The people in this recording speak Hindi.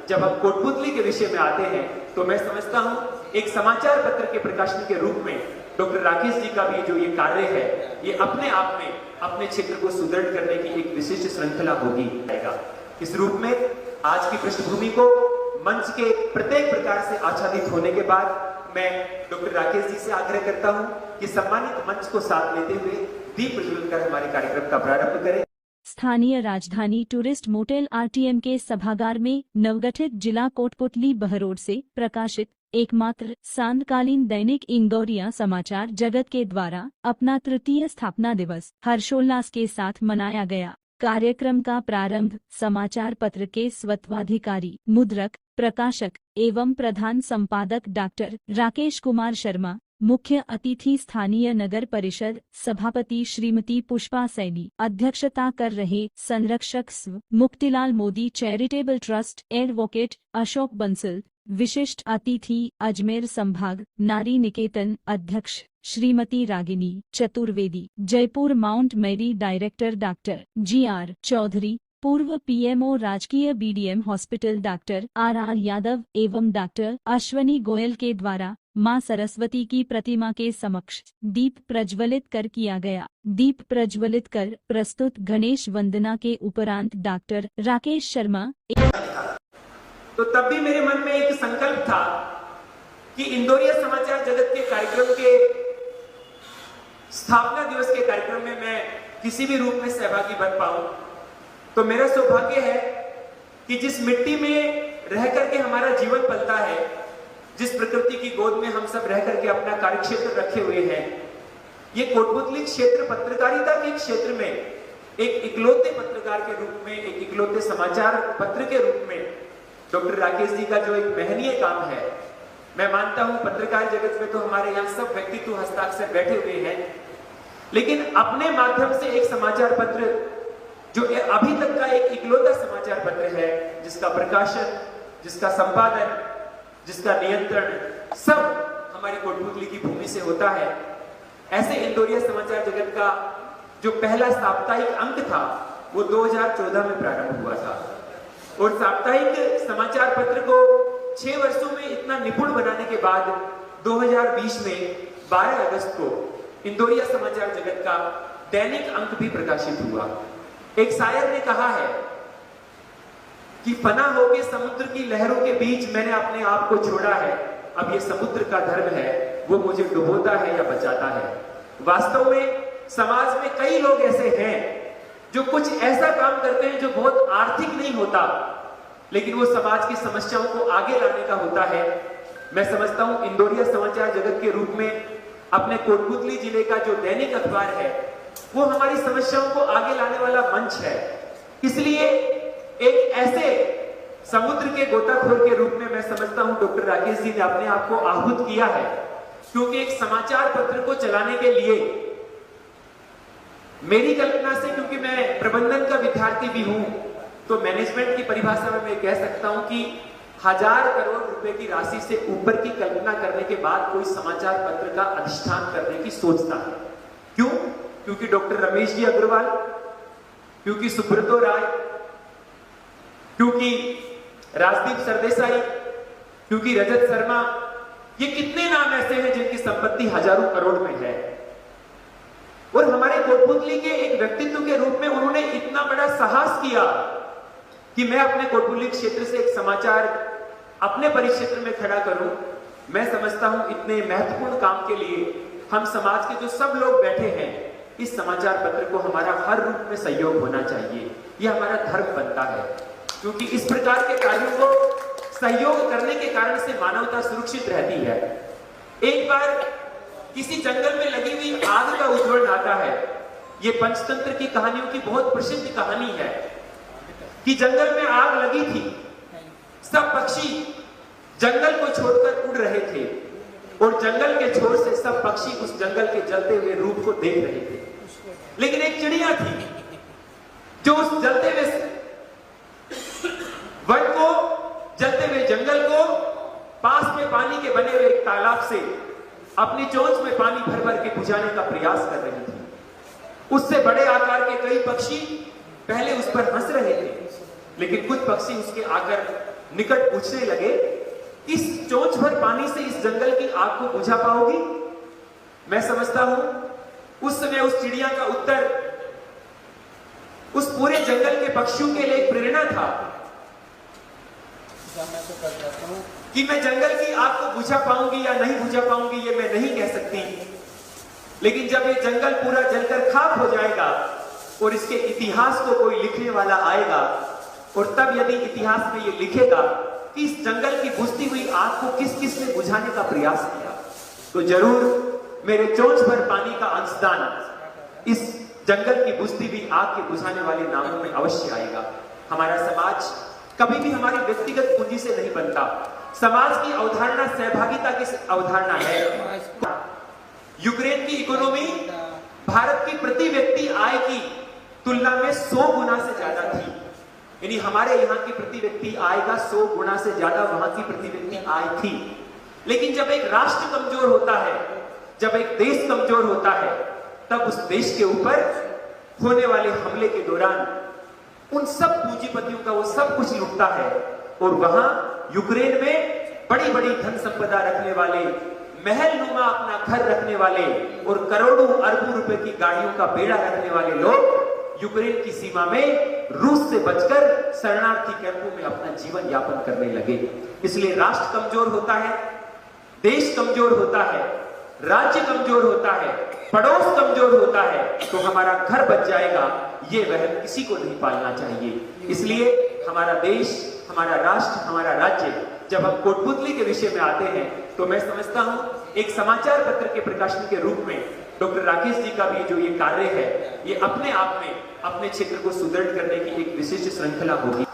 जब हम कोटपुतली के विषय में आते हैं तो मैं समझता हूं एक समाचार पत्र के प्रकाशन के रूप में डॉक्टर राकेश जी का भी जो ये कार्य है, ये अपने आप में अपने क्षेत्र को सुदृढ़ करने की एक विशिष्ट श्रृंखला होगी। इस रूप में आज की पृष्ठभूमि को मंच के प्रत्येक प्रकार से आच्छादित होने के बाद मैं डॉक्टर राकेश जी से आग्रह करता हूं कि सम्मानित मंच को साथ लेते हुए दीप प्रज्वलन कर हमारे कार्यक्रम का प्रारंभ करें। स्थानीय राजधानी टूरिस्ट मोटेल आरटीएम के सभागार में नवगठित जिला कोटपुतली बहरोड से प्रकाशित एकमात्र सांध्यकालीन दैनिक इंदौरिया समाचार जगत के द्वारा अपना तृतीय स्थापना दिवस हर्षोल्लास के साथ मनाया गया। कार्यक्रम का प्रारंभ समाचार पत्र के स्वत्वाधिकारी, मुद्रक, प्रकाशक एवं प्रधान संपादक डॉक्टर राकेश कुमार शर्मा, मुख्य अतिथि स्थानीय नगर परिषद सभापति श्रीमती पुष्पा सैनी, अध्यक्षता कर रहे संरक्षक स्व Muktilal Modi charitable trust advocate Ashok Bansal, विशिष्ट अतिथि अजमेर संभाग नारी निकेतन अध्यक्ष Shrimati Ragini Chaturvedi, Jaipur Mount Mary director doctor GR Chaudhary, पूर्व PMO राजकीय BDM hospital doctor RR Yadav एवं डॉक्टर अश्वनी गोयल के द्वारा मां सरस्वती की प्रतिमा के समक्ष दीप प्रज्वलित कर किया गया। दीप प्रज्वलित कर प्रस्तुत गणेश वंदना के उपरांत डॉक्टर राकेश शर्मा तो तब भी मेरे मन में एक संकल्प था कि इंदौरिया समाचार जगत के कार्यक्रम के स्थापना दिवस के कार्यक्रम में मैं किसी भी रूप में सहभागी बन पाऊं। तो मेरा सौभाग्य है कि जिस मिट्टी में रह करके हमारा जीवन पलता है, जिस प्रकृति की गोद में हम सब रह करके अपना कार्यक्षेत्र रखे हुए हैं, ये कोटपुतली क्षेत्र पत्रकारिता के क्षेत्र में एक इकलौते पत्रकार के रूप में, एक इकलौते समाचार पत्र के रूप में डॉक्टर राकेश जी का जो एक महनीय काम है, मैं मानता हूं पत्रकार जगत में तो हमारे यहाँ सब व्यक्तित्व हस्ताक्षर बैठे हुए हैं, लेकिन अपने माध्यम से एक समाचार पत्र जो अभी तक का एक इकलौता समाचार पत्र है, जिसका प्रकाशन, जिसका संपादन, जिसका नियंत्रण सब हमारी कोटपुतली की भूमि से होता है, ऐसे इंदौरिया समाचार जगत का जो पहला साप्ताहिक अंक था वो 2014 में प्रारंभ हुआ था और साप्ताहिक समाचार पत्र को 6 वर्षों में इतना निपुण बनाने के बाद 2020 में 12 अगस्त को इंदौरिया समाचार जगत का दैनिक अंक भी प्रकाशित हुआ। एक शायर ने कहा है कि फना होके समुद्र की लहरों के बीच मैंने अपने आप को छोड़ा है, अब ये समुद्र का धर्म है, वो मुझे डुबोता है या बचाता है। वास्तव में समाज में कई लोग ऐसे हैं जो कुछ ऐसा काम करते हैं जो बहुत आर्थिक नहीं होता, लेकिन वो समाज की समस्याओं को आगे लाने का होता है। मैं समझता हूं इंदौरिया समाचार जगत के रूप में अपने कोटपुतली जिले का जो दैनिक अखबार है वो हमारी समस्याओं को आगे लाने वाला मंच है। इसलिए एक ऐसे समुद्र के गोताखोर के रूप में मैं समझता हूं डॉक्टर राकेश जी ने अपने आप को आहूत किया है, क्योंकि एक समाचार पत्र को चलाने के लिए मेरी कल्पना से, क्योंकि मैं प्रबंधन का विद्यार्थी भी हूं, तो मैनेजमेंट की परिभाषा में मैं कह सकता हूं कि 1000 करोड़ रुपए की राशि से ऊपर की कल्पना करने के बाद कोई समाचार पत्र का अधिष्ठान करने की सोचता है। क्यों? क्योंकि डॉक्टर रमेश जी अग्रवाल, क्योंकि सुब्रतो राय, क्योंकि राजदीप सरदेसाई, क्योंकि रजत शर्मा, ये कितने नाम ऐसे हैं जिनकी संपत्ति हजारों करोड़ में है। और हमारे कोटपुतली के एक व्यक्तित्व के रूप में उन्होंने इतना बड़ा साहस किया कि मैं अपने कोटपुतली क्षेत्र से एक समाचार अपने परिक्षेत्र में खड़ा करूं। मैं समझता हूं इतने महत्वपूर्ण काम के लिए हम समाज के जो सब लोग बैठे हैं, इस समाचार पत्र को हमारा हर रूप में सहयोग होना चाहिए। यह हमारा धर्म बनता है, क्योंकि इस प्रकार के कार्यों को सहयोग करने के कारण से मानवता सुरक्षित रहती है। एक बार किसी जंगल में लगी हुई आग का उद्भव आता है। ये पंचतंत्र की कहानियों की बहुत प्रसिद्ध कहानी है कि जंगल में आग लगी थी, सब पक्षी जंगल को छोड़कर उड़ रहे थे और जंगल के छोर से सब पक्षी उस जंगल के जलते हुए रूप को देख रहे थे। लेकिन एक चिड़िया थी जो उस जलते हुए वन को, जलते हुए जंगल को पास में पानी के बने हुए एक तालाब से अपनी चोंच में पानी भर भर के बुझाने का प्रयास कर रही थी। उससे बड़े आकार के कई पक्षी पहले उस पर हंस रहे थे, लेकिन कुछ पक्षी उसके आकर निकट पूछने लगे, इस चोंच भर पानी से इस जंगल की आग को बुझा पाओगी? मैं समझता हूं उस समय उस चिड़िया का उत्तर उस पूरे जंगल के पक्षियों के लिए एक प्रेरणा था कि मैं जंगल की आग को बुझा पाऊंगी या नहीं बुझा पाऊंगी ये मैं नहीं कह सकती, लेकिन जब ये जंगल पूरा जलकर खाक हो जाएगा और इसके इतिहास को कोई लिखने वाला आएगा और तब यदि इतिहास में ये लिखेगा कि इस जंगल की बुझती हुई आग को किस किस ने बुझाने का प्रयास किया, तो जरूर मेरे चोंच भर पानी का अंशदान इस जंगल की बुझती हुई आग के बुझाने वाले नामों में अवश्य आएगा। हमारा समाज कभी भी हमारी व्यक्तिगत पूंजी से नहीं बनता। समाज की अवधारणा सहभागिता की अवधारणा है। यूक्रेन की इकोनॉमी भारत की प्रति व्यक्ति आय की तुलना में 100 गुना से ज्यादा थी, यानी हमारे यहाँ की प्रति व्यक्ति आय का 100 गुना से ज्यादा वहां की प्रति व्यक्ति आय थी। लेकिन जब एक राष्ट्र कमजोर होता है, जब एक देश कमजोर होता है, तब उस देश के ऊपर होने वाले हमले के दौरान उन सब पूंजीपतियों का वो सब कुछ लुटता है और वहां यूक्रेन में बड़ी बड़ी धन संपदा रखने वाले, महल नुमा अपना घर रखने वाले और करोड़ों अरबों रुपए की गाड़ियों का बेड़ा रखने वाले लोग यूक्रेन की सीमा में रूस से बचकर शरणार्थी कैंपों में अपना जीवन यापन करने लगे। इसलिए राष्ट्र कमजोर होता है, देश कमजोर होता है, राज्य कमजोर होता है, पड़ोस कमजोर होता है, तो हमारा घर बच जाएगा, ये वहम किसी को नहीं पालना चाहिए। इसलिए हमारा देश, हमारा राष्ट्र, हमारा राज्य, जब हम कोटपुतली के विषय में आते हैं तो मैं समझता हूं एक समाचार पत्र के प्रकाशन के रूप में डॉक्टर राकेश जी का भी जो ये कार्य है, ये अपने आप में अपने क्षेत्र को सुदृढ़ करने की एक विशिष्ट श्रृंखला होगी।